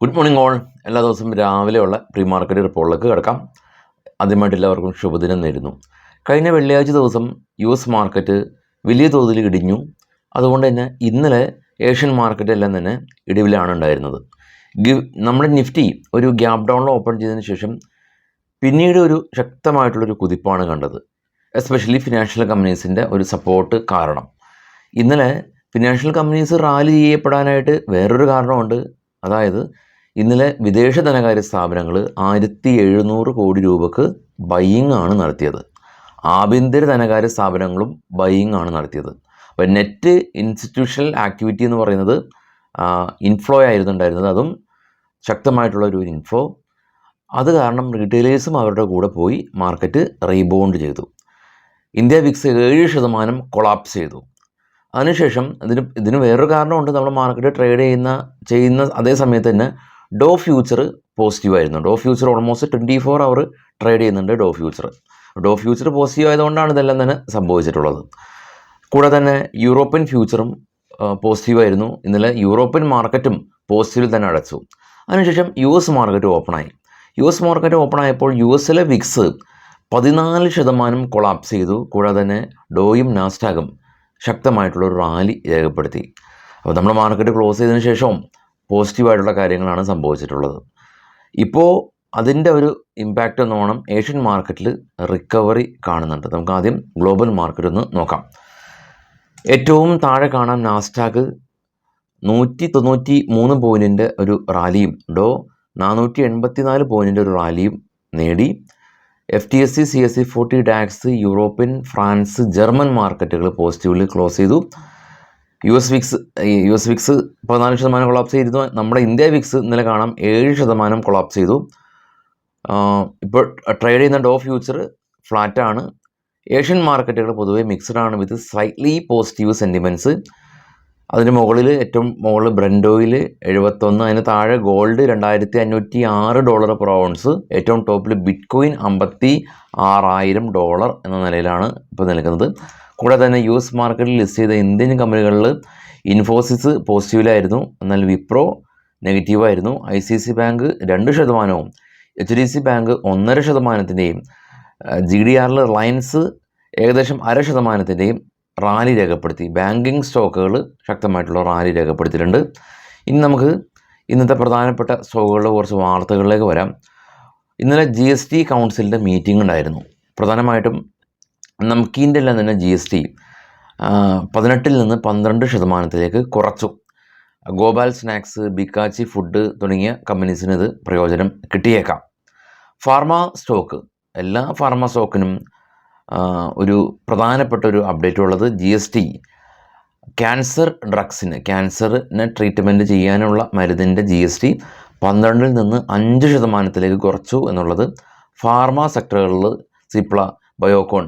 Good morning all. എല്ലാ ദിവസവും രാവിലെയുള്ള പ്രീ മാർക്കറ്റ് റിപ്പോർട്ടിലേക്ക് കിടക്കാം. ആദ്യമായിട്ട് എല്ലാവർക്കും ശുഭദിനം നേരുന്നു. കഴിഞ്ഞ വെള്ളിയാഴ്ച ദിവസം US മാർക്കറ്റ് വലിയ തോതിൽ ഇടിഞ്ഞു. അതുകൊണ്ട് തന്നെ ഇന്നലെ ഏഷ്യൻ മാർക്കറ്റ് എല്ലാം തന്നെ ഇടിവിലാണ് ഉണ്ടായിരുന്നത്. നമ്മുടെ നിഫ്റ്റി ഒരു ഗ്യാപ് ഡൗണിൽ ഓപ്പൺ ചെയ്തതിന് ശേഷം പിന്നീട് ഒരു ശക്തമായിട്ടുള്ളൊരു കുതിപ്പാണ് കണ്ടത്. എസ്പെഷ്യലി ഫിനാൻഷ്യൽ കമ്പനീസിൻ്റെ ഒരു സപ്പോർട്ട് കാരണം. ഇന്നലെ ഫിനാൻഷ്യൽ കമ്പനീസ് റാലി ചെയ്യപ്പെടാനായിട്ട് വേറൊരു കാരണമുണ്ട്. അതായത് ഇന്നലെ വിദേശ ധനകാര്യ സ്ഥാപനങ്ങൾ 1700 കോടി രൂപക്ക് ബൈയിങ് ആണ് നടത്തിയത്. ആഭ്യന്തര ധനകാര്യ സ്ഥാപനങ്ങളും ബൈയിങ് ആണ് നടത്തിയത്. അപ്പോൾ നെറ്റ് ഇൻസ്റ്റിറ്റ്യൂഷണൽ ആക്ടിവിറ്റി എന്ന് പറയുന്നത് ഇൻഫ്ലോ ആയിരുന്നു ഉണ്ടായിരുന്നത്. അതും ശക്തമായിട്ടുള്ളൊരു ഇൻഫ്ലോ. അത് കാരണം റീറ്റെയിലേഴ്സും അവരുടെ കൂടെ പോയി മാർക്കറ്റ് റീബൗണ്ട് ചെയ്തു. ഇന്ത്യ വിക്സ് 7% കൊളാപ്സ് ചെയ്തു. അതിനുശേഷം ഇതിന് വേറൊരു കാരണമുണ്ട്. നമ്മൾ മാർക്കറ്റ് ട്രേഡ് ചെയ്യുന്ന അതേ സമയത്ത് തന്നെ ഡോ ഫ്യൂച്ചർ പോസിറ്റീവായിരുന്നു. Dow future almost 24 hour trade ചെയ്യുന്നുണ്ട്. ഡോ ഫ്യൂച്ചർ പോസിറ്റീവ് ആയതുകൊണ്ടാണ് ഇതെല്ലാം തന്നെ സംഭവിച്ചിട്ടുള്ളത്. കൂടാതെ തന്നെ യൂറോപ്യൻ ഫ്യൂച്ചറും പോസിറ്റീവായിരുന്നു. ഇന്നലെ യൂറോപ്യൻ മാർക്കറ്റും പോസിറ്റീവിൽ തന്നെ അടച്ചു. അതിനുശേഷം US മാർക്കറ്റ് ഓപ്പണായി. മാർക്കറ്റ് ഓപ്പണായപ്പോൾ USലെ വിക്സ് 14% കൊളാപ്സ് ചെയ്തു. കൂടാതെ തന്നെ ഡോയും നാസ്ഡാക്കും ശക്തമായിട്ടുള്ളൊരു റാലി രേഖപ്പെടുത്തി. അപ്പോൾ നമ്മൾ മാർക്കറ്റ് ക്ലോസ് ചെയ്തതിന് ശേഷവും പോസിറ്റീവായിട്ടുള്ള കാര്യങ്ങളാണ് സംഭവിച്ചിട്ടുള്ളത്. ഇപ്പോൾ അതിൻ്റെ ഒരു ഇമ്പാക്റ്റ് എന്നോണം ഏഷ്യൻ മാർക്കറ്റിൽ റിക്കവറി കാണുന്നുണ്ട്. നമുക്ക് ആദ്യം ഗ്ലോബൽ മാർക്കറ്റ് ഒന്ന് നോക്കാം. ഏറ്റവും താഴെ കാണാം നാസ്ഡാക്ക് 193 പോയിൻറ്റിൻ്റെ ഒരു റാലിയും ഡോ 484 പോയിൻറ്റിൻ്റെ ഒരു റാലിയും നേടി. FTSE CSE 40 DAX, European, France, German മാർക്കറ്റുകൾ പോസിറ്റീവിൽ ക്ലോസ് ചെയ്തു. US വിക്സ് 14% കൊളാപ്സ് ചെയ്തിരുന്നു. നമ്മുടെ ഇന്ത്യ വിക്സ് ഇന്നലെ കാണാം 7% കൊളാപ്സ് ചെയ്തു. ഇപ്പോൾ ട്രേഡ് ചെയ്യുന്ന ഡോ ഫ്യൂച്ചർ ഫ്ലാറ്റാണ്. ഏഷ്യൻ മാർക്കറ്റുകൾ പൊതുവെ മിക്സ്ഡ് ആണ് വിത്ത് സ്ലൈറ്റ്ലി പോസിറ്റീവ് സെൻറ്റിമെൻറ്റ്സ്. അതിന് മുകളിൽ ഏറ്റവും മുകളിൽ ബ്രന്റ് ഓയിൽ 71, അതിന് താഴെ ഗോൾഡ് $2506 പെർ ഔൺസ്, ഏറ്റവും ടോപ്പിൽ ബിറ്റ് കോയിൻ $56,000 എന്ന നിലയിലാണ് ഇപ്പോൾ നിൽക്കുന്നത്. കൂടാതെ തന്നെ US മാർക്കറ്റിൽ ലിസ്റ്റ് ചെയ്ത ഇന്ത്യൻ കമ്പനികളിൽ ഇൻഫോസിസ് പോസിറ്റീവിലായിരുന്നു, എന്നാൽ വിപ്രോ നെഗറ്റീവായിരുന്നു. ICICI ബാങ്ക് 2%, HDFC ബാങ്ക് 1.5%, GDRൽ റിലയൻസ് ഏകദേശം 0.5%, റാലി രേഖപ്പെടുത്തി. ബാങ്കിങ് സ്റ്റോക്കുകൾ ശക്തമായിട്ടുള്ള റാലി രേഖപ്പെടുത്തിയിട്ടുണ്ട്. ഇനി നമുക്ക് ഇന്നത്തെ പ്രധാനപ്പെട്ട സ്റ്റോക്കുകളുടെ കുറച്ച് വാർത്തകളിലേക്ക് വരാം. ഇന്നലെ GST കൗൺസിലിൻ്റെ മീറ്റിംഗ് ഉണ്ടായിരുന്നു. പ്രധാനമായിട്ടും നംകീൻ്റെ എല്ലാം തന്നെ GST 18 നിന്ന് 12% കുറച്ചു. ഗോപാൽ സ്നാക്സ്, ബിക്കാച്ചി ഫുഡ് തുടങ്ങിയ കമ്പനീസിന് ഇത് പ്രയോജനം കിട്ടിയേക്കാം. എല്ലാ ഫാർമ സ്റ്റോക്കിനും ഒരു പ്രധാനപ്പെട്ട ഒരു അപ്ഡേറ്റ് ഉള്ളത് GST ക്യാൻസർ ഡ്രഗ്സിന്, ക്യാൻസറിനെ ട്രീറ്റ്മെൻറ്റ് ചെയ്യാനുള്ള മരുന്നിൻ്റെ GST 12 നിന്ന് 5% കുറച്ചു എന്നുള്ളത് ഫാർമ സെക്ടറുകളിൽ സിപ്ല, ബയോകോൺ,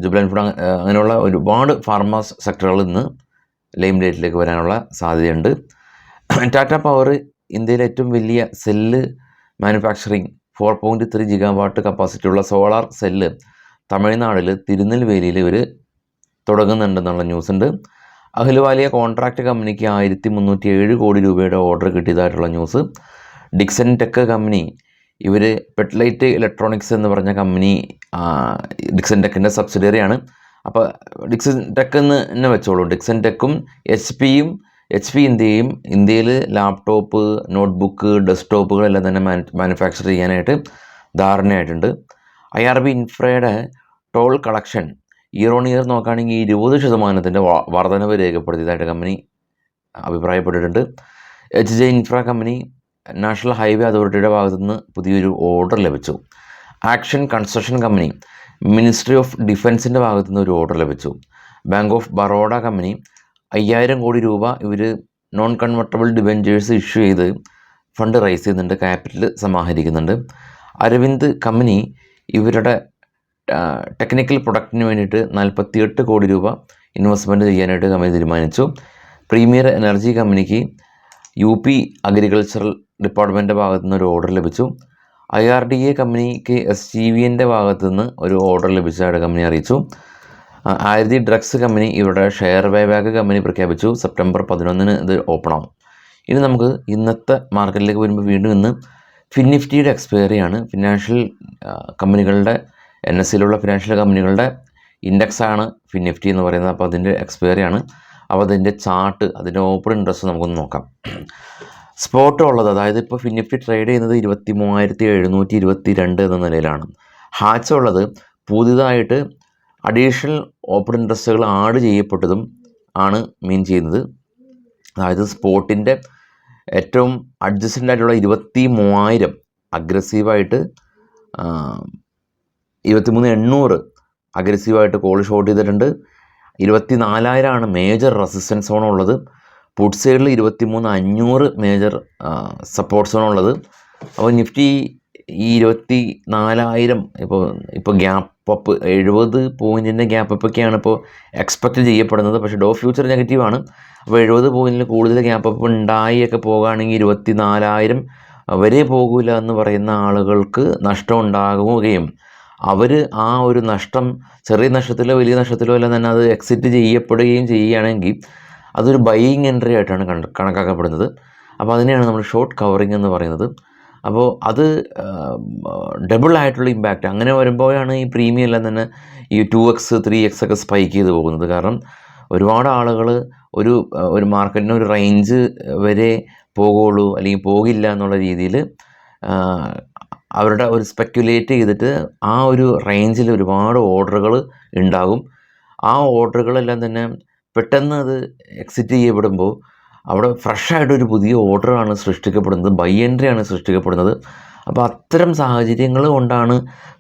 ജുബിലന്റ് ഫുഡ് അങ്ങനെയുള്ള ഒരുപാട് ഫാർമ സെക്ടറുകളിൽ നിന്ന് ലൈം ലൈറ്റിലേക്ക് വരാനുള്ള സാധ്യതയുണ്ട്. ടാറ്റ പവർ ഇന്ത്യയിലെ ഏറ്റവും വലിയ സെല്ല് മാനുഫാക്ചറിങ് 4.3 GW കപ്പാസിറ്റിയുള്ള സോളാർ സെല്ല് തമിഴ്നാട്ടിൽ തിരുനെൽവേലിയിൽ ഇവർ തുടങ്ങുന്നുണ്ടെന്നുള്ള ന്യൂസുണ്ട്. അഹ്ലുവാലിയ കോൺട്രാക്റ്റ് കമ്പനിക്ക് 1307 കോടി രൂപയുടെ ഓർഡർ കിട്ടിയതായിട്ടുള്ള ന്യൂസ്. ഡിക്സൺ ടെക് കമ്പനി, ഇവർ പെട്ലൈറ്റ് ഇലക്ട്രോണിക്സ് എന്ന് പറഞ്ഞ കമ്പനി ഡിക്സൺ ടെക്കിൻ്റെ സബ്സിഡിയറിയാണ്. അപ്പോൾ ഡിക്സൺ ടെക് എന്ന് തന്നെ വെച്ചോളൂ. ഡിക്സൺ ടെക്കും HP ഇന്ത്യയിൽ ലാപ്ടോപ്പ്, നോട്ട്ബുക്ക്, ഡെസ്ക്ടോപ്പുകളെല്ലാം തന്നെ മാനുഫാക്ചർ ചെയ്യാനായിട്ട് ധാരണയായിട്ടുണ്ട്. IRB ഇൻഫ്രയുടെ toll collection year on year നോക്കുകയാണെങ്കിൽ 20% വർധനവ് രേഖപ്പെടുത്തിയതായിട്ട് കമ്പനി അഭിപ്രായപ്പെട്ടിട്ടുണ്ട്. HJ ഇൻഫ്ര കമ്പനി നാഷണൽ ഹൈവേ അതോറിറ്റിയുടെ ഭാഗത്തുനിന്ന് പുതിയൊരു ഓർഡർ ലഭിച്ചു. ആക്ഷൻ കൺസ്ട്രക്ഷൻ കമ്പനി മിനിസ്ട്രി ഓഫ് ഡിഫൻസിൻ്റെ ഭാഗത്തുനിന്ന് ഒരു ഓർഡർ ലഭിച്ചു. ബാങ്ക് ഓഫ് ബറോഡ കമ്പനി 5000 കോടി രൂപ ഇവർ നോൺ കൺവെർട്ടബിൾ ഡിബെഞ്ചേഴ്സ് ഇഷ്യൂ ചെയ്ത് ഫണ്ട് റൈസ് ചെയ്യുന്നുണ്ട്, ക്യാപിറ്റൽ സമാഹരിക്കുന്നുണ്ട്. അരവിന്ദ് കമ്പനി ഇവരുടെ ടെക്നിക്കൽ പ്രൊഡക്റ്റിന് വേണ്ടിയിട്ട് 48 കോടി രൂപ ഇൻവെസ്റ്റ്മെൻറ്റ് ചെയ്യാനായിട്ട് കമ്പനി തീരുമാനിച്ചു. പ്രീമിയർ എനർജി കമ്പനിക്ക് UP അഗ്രികൾച്ചറൽ ഡിപ്പാർട്ട്മെൻറ്റിൻ്റെ ഭാഗത്തുനിന്ന് ഒരു ഓർഡർ ലഭിച്ചു. IRDA കമ്പനിക്ക് SCVൻ്റെ ഭാഗത്തുനിന്ന് ഒരു ഓർഡർ ലഭിച്ചതായിട്ട് കമ്പനി അറിയിച്ചു. ആയുർവേദി ഡ്രഗ്സ് കമ്പനി ഇവരുടെ ഷെയർ ബൈബാക്ക് കമ്പനി പ്രഖ്യാപിച്ചു. സെപ്റ്റംബർ 11 ഇത് ഓപ്പൺ ആവും. ഇനി നമുക്ക് ഇന്നത്തെ മാർക്കറ്റിലേക്ക് വരുമ്പോൾ വീണ്ടും ഇന്ന് ഫിൻനിഫ്റ്റിയുടെ എക്സ്പയറിയാണ്. ഫിനാൻഷ്യൽ കമ്പനികളുടെ NSEയിലുള്ള ഫിനാൻഷ്യൽ കമ്പനികളുടെ ഇൻഡെക്സാണ് ഫിൻനിഫ്റ്റി എന്ന് പറയുന്നത്. അപ്പോൾ അതിൻ്റെ എക്സ്പയറിയാണ്. അപ്പോൾ അതിൻ്റെ ചാർട്ട്, അതിൻ്റെ ഓപ്പൺ ഇൻട്രസ്റ്റ് നമുക്കൊന്ന് നോക്കാം. സ്പോട്ട് ഉള്ളത്, അതായത് ഇപ്പോൾ ഫിൻനിഫ്റ്റി ട്രേഡ് ചെയ്യുന്നത് 23,722 എന്ന നിലയിലാണ്. ഹാച്ച് ഉള്ളത് പുതിയതായിട്ട് അഡീഷണൽ ഓപ്പൺ ഇൻട്രസ്റ്റുകൾ ആഡ് ചെയ്യപ്പെട്ടതും ആണ് മീൻ ചെയ്യുന്നത്. അതായത് സ്പോട്ടിൻ്റെ ഏറ്റവും അഡ്ജസ്റ്റൻ്റ് ആയിട്ടുള്ള 23,000 അഗ്രസീവായിട്ട് 23,800 അഗ്രസീവായിട്ട് കോൾ ഷോർട്ട് ചെയ്തിട്ടുണ്ട്. 24,000 മേജർ റെസിസ്റ്റൻസ് സോണുള്ളത്. പുട്ട് സൈഡിൽ 23,500 മേജർ സപ്പോർട്ട് സോണുള്ളത്. അപ്പോൾ നിഫ്റ്റി ഈ 24,000 ഇപ്പോൾ ഗ്യാപ്പ് അപ്പ് 70 പോയിൻറ്റിൻ്റെ ഗ്യാപ്പ് അപ്പൊക്കെയാണ് ഇപ്പോൾ എക്സ്പെക്റ്റ് ചെയ്യപ്പെടുന്നത്. പക്ഷേ ഡോ ഫ്യൂച്ചർ നെഗറ്റീവാണ്. അപ്പോൾ 70 പോയിൻറ്റിൽ കൂടുതൽ ഗ്യാപ്പ് അപ്പ് ഉണ്ടായിയൊക്കെ പോകുകയാണെങ്കിൽ 24,000 വരെ പോകില്ല എന്ന് പറയുന്ന ആളുകൾക്ക് നഷ്ടം ഉണ്ടാകുകയും അവർ ആ ഒരു നഷ്ടം ചെറിയ നഷ്ടത്തിലോ വലിയ നഷ്ടത്തിലോ എല്ലാം തന്നെ അത് എക്സിറ്റ് ചെയ്യപ്പെടുകയും ചെയ്യുകയാണെങ്കിൽ അതൊരു ബൈയിങ് എൻട്രി ആയിട്ടാണ് കണക്കാക്കപ്പെടുന്നത്. അപ്പോൾ അതിനെയാണ് നമ്മൾ ഷോർട്ട് കവറിങ് എന്ന് പറയുന്നത്. അപ്പോൾ അത് ഡബിൾ ആയിട്ടുള്ള ഇമ്പാക്റ്റ് അങ്ങനെ വരുമ്പോഴാണ് ഈ പ്രീമിയം എല്ലാം തന്നെ ഈ 2x 3x ഒക്കെ സ്പൈക്ക് ചെയ്ത് പോകുന്നത്. കാരണം ഒരുപാട് ആളുകൾ ഒരു മാർക്കറ്റിന് ഒരു റേഞ്ച് വരെ പോകുള്ളൂ അല്ലെങ്കിൽ പോകില്ല എന്നുള്ള രീതിയിൽ അവരുടെ ഒരു സ്പെക്കുലേറ്റ് ചെയ്തിട്ട് ആ ഒരു റേഞ്ചിൽ ഒരുപാട് ഓർഡറുകൾ ഉണ്ടാകും. ആ ഓർഡറുകളെല്ലാം തന്നെ പെട്ടെന്ന് അത് എക്സിറ്റ് ചെയ്യപ്പെടുമ്പോൾ അവിടെ ഫ്രഷായിട്ടൊരു പുതിയ ഓർഡറാണ് സൃഷ്ടിക്കപ്പെടുന്നത്, ബൈ എൻട്രിയാണ് സൃഷ്ടിക്കപ്പെടുന്നത്. അപ്പോൾ അത്തരം സാഹചര്യങ്ങൾ കൊണ്ടാണ്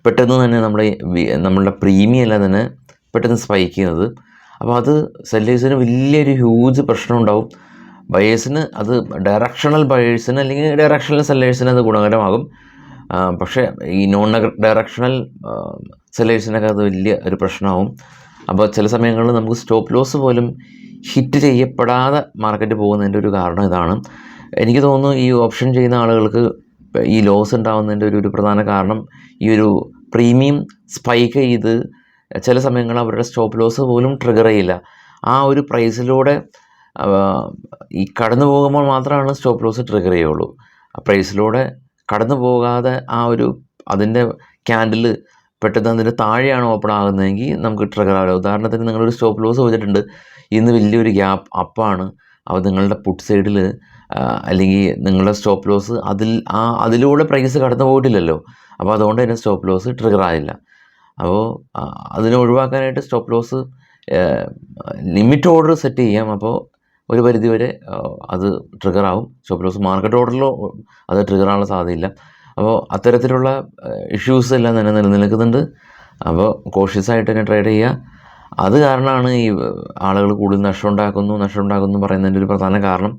പെട്ടെന്ന് തന്നെ നമ്മളുടെ പ്രീമിയം എല്ലാം തന്നെ പെട്ടെന്ന് സ്പൈക്ക് ചെയ്യുന്നത്. അപ്പോൾ അത് സെല്ലേഴ്സിന് വലിയൊരു ഹ്യൂജ് പ്രശ്നം ഉണ്ടാവും. ബയേഴ്സിന് അത് ഡയറക്ഷണൽ ബയേഴ്സിന് അല്ലെങ്കിൽ ഡയറക്ഷണൽ സെല്ലേഴ്സിന് അത് ഗുണകരമാകും. പക്ഷേ ഈ നോൺ ഡയറക്ഷണൽ സെല്ലേഴ്സിനൊക്കെ അത് വലിയ ഒരു പ്രശ്നമാവും. അപ്പോൾ ചില സമയങ്ങളിൽ നമുക്ക് സ്റ്റോപ്പ് ലോസ് പോലും ഹിറ്റ് ചെയ്യപ്പെടാതെ മാർക്കറ്റ് പോകുന്നതിൻ്റെ ഒരു കാരണം ഇതാണ്. എനിക്ക് തോന്നുന്നു ഈ ഓപ്ഷൻ ചെയ്യുന്ന ആളുകൾക്ക് ഈ ലോസ് ഉണ്ടാകുന്നതിൻ്റെ ഒരു പ്രധാന കാരണം ഈ ഒരു പ്രീമിയം സ്പൈക്ക് ചെയ്ത് ചില സമയങ്ങളിൽ അവരുടെ സ്റ്റോപ്പ് ലോസ് പോലും ട്രിഗർ ചെയ്യില്ല. ആ ഒരു പ്രൈസിലൂടെ ഈ കടന്നു പോകുമ്പോൾ മാത്രമാണ് സ്റ്റോപ്പ് ലോസ് ട്രിഗർ ചെയ്യുള്ളൂ. ആ പ്രൈസിലൂടെ കടന്നു പോകാതെ അതിൻ്റെ ക്യാൻഡിൽ പെട്ടെന്ന് അതിൻ്റെ താഴെയാണ് ഓപ്പൺ ആകുന്നതെങ്കിൽ നമുക്ക് ട്രിഗർ ആവില്ല. ഉദാഹരണത്തിന് നിങ്ങളൊരു സ്റ്റോപ്പ് ലോസ് വെച്ചിട്ടുണ്ട്, ഇന്ന് വലിയൊരു ഗ്യാപ്പ് അപ്പാണ്. അപ്പോൾ നിങ്ങളുടെ പുട്ട് സൈഡിൽ അല്ലെങ്കിൽ നിങ്ങളുടെ സ്റ്റോപ്പ് ലോസ് അതിലൂടെ പ്രൈസ് കടന്നു പോയിട്ടില്ലല്ലോ. അപ്പോൾ അതുകൊണ്ട് തന്നെ സ്റ്റോപ്പ് ലോസ് ട്രിഗർ ആയില്ല. അപ്പോൾ അതിനെ ഒഴിവാക്കാനായിട്ട് stop loss limit order set ചെയ്യാം. അപ്പോൾ ഒരു പരിധി വരെ അത് ട്രിഗർ ആവും. സ്റ്റോപ്പ് ലോസ് മാർക്കറ്റ് ഓർഡറിലോ അത് ട്രിഗർ ആവാനുള്ള സാധ്യതയില്ല. അപ്പോൾ അത്തരത്തിലുള്ള ഇഷ്യൂസ് എല്ലാം തന്നെ നിലനിൽക്കുന്നുണ്ട്. അപ്പോൾ കോഷ്യസ് ആയിട്ട് തന്നെ ട്രേഡ് ചെയ്യുക. അത് കാരണമാണ് ഈ ആളുകൾ കൂടുതൽ നഷ്ടം ഉണ്ടാക്കുന്നു പറയുന്നതിൻ്റെ ഒരു പ്രധാന കാരണം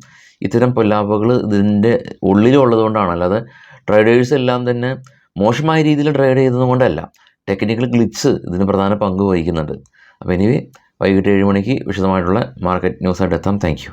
ഇത്തരം പൊല്ലാപ്പുകൾ ഇതിൻ്റെ ഉള്ളിലുള്ളതുകൊണ്ടാണ്. അല്ലാതെ ട്രേഡേഴ്സ് എല്ലാം തന്നെ മോശമായ രീതിയിൽ ട്രേഡ് ചെയ്തത് കൊണ്ടല്ല. ടെക്നിക്കൽ ഗ്ലിച്ച് ഇതിന് പ്രധാന പങ്ക് വഹിക്കുന്നുണ്ട്. അപ്പോൾ എനിവേ വൈകിട്ട് 7 മണിക്ക് വിശദമായിട്ടുള്ള മാർക്കറ്റ് ന്യൂസായിട്ട് എത്താം. Thank you.